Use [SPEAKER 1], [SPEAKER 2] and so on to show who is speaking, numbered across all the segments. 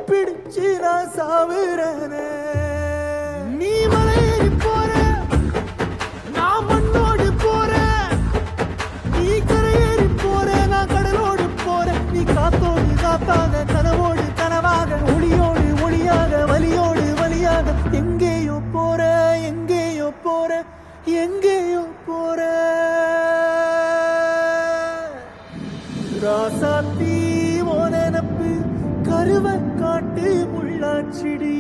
[SPEAKER 1] பிடிச்சு நான் சாவுறேனே. நீ மலையேறி போற, நான் மண்ணோடு போறேன். நீ கரையேறி போற, நான் கடலோடு போறேன். நீ காத்தோடு காத்தாக, கனவோடு கனவாக, ஒளியோடு ஒளியாக, வலியோடு வலியாக, எங்கேயோ போற, எங்கேயோ போற, எங்கேயோ போற. ராசாத்தி ஓ நினப்பு கருவ காட்டு முள்ளாச்சிடி.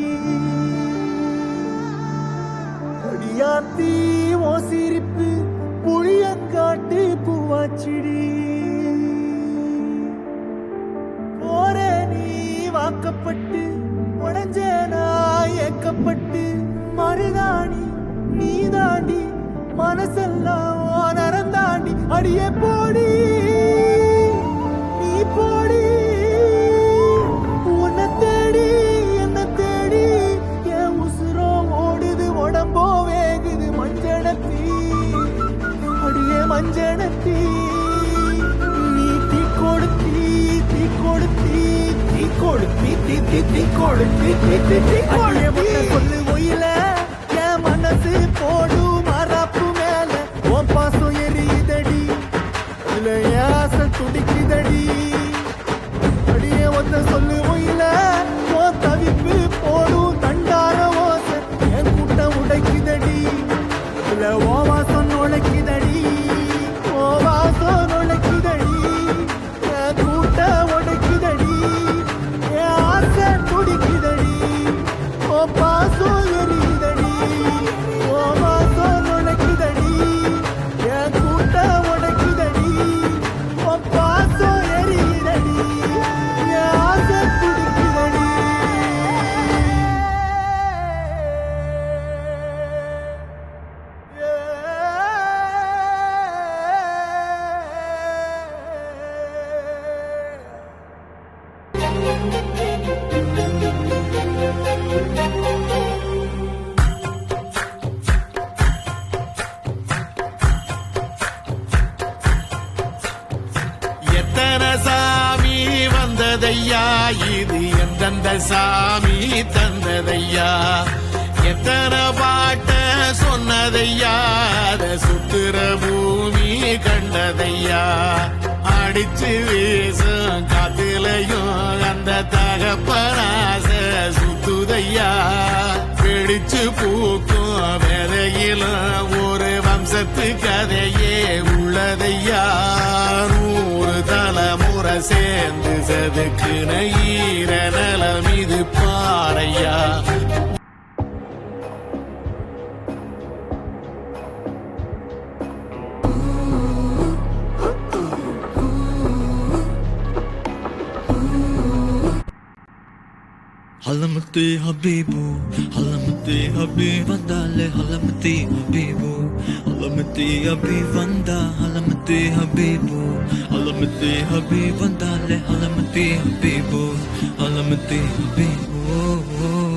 [SPEAKER 1] அடியாத்தி ஓ சிரிப்பு புளியங்காட்டு பூவாச்சிடி. போற நீ வாக்கப்பட்டு உடஞ்ச நான் ஏக்கப்பட்டு மருதாணி நீ தாண்டி மனசெல்லாம் நரந்தாண்டி அடியே போடி நீ போடி. உன்னை தேடி என்ன தேடி என் உசுரோ ஓடுது உடம்போ வேகுது மஞ்சனத்தி அடியே மஞ்சனத்தி. நீ தீ கொடுத்தி தீ கொடுத்தி தீ கொடுத்தி தீ தீ தீ கொடுத்தி தீ தீ தீ கொடுத்தி. சொல்லு ஒயில என் மனசு போடு மரப்பு மேல உன் பாசம் எரியுதடி, இதுல என் ஆசை துடிக்குதடி. அடியே ஒத்த சொல்லு ஒயில உன் தவிப்பு போடும் தண்டார ஓசை என் கூட்டம் உடைக்குதடி, இதுல ஓ வாசம் நுழைக்குதடி, ஓ வாசம் நுழைக்குதடி, என் கூட்டம் உடைக்குதடி, என் ஆசை துடிக்குதடி, ஓ பாசம் எரியுதடி, ஓ வாசம் நுழைக்குதடி, என் கூட்டம் உடைக்குதடி, ஓ பாசம் எரியுதடி, என் ஆசை துடிக்குதடி.
[SPEAKER 2] எத்தனை சாமி வந்ததையா, இது எந்தெந்த சாமி தந்ததையா. எத்தனை பாட்ட சொன்னதையா, அத சுத்துற பூமி கண்டதையா. அடிச்சு வீசும் காத்துலையும் அந்த தகப்பனாச சுத்துதையா. பிடிச்சு பூக்கும் விதையிலும் ஒரு வம்சத்து கதையே உள்ளதையா. 100 தலைமுறை சேர்ந்து செதுக்குன ஈர நலம் இது பாறையா.
[SPEAKER 3] Halamati Habibu, Halamati Habib Vandale, Halamati Habibu, Halamati Habib Vanda, Halamati Habibu, Halamati Habib Vandale, Halamati Habibu, Halamati Habibu.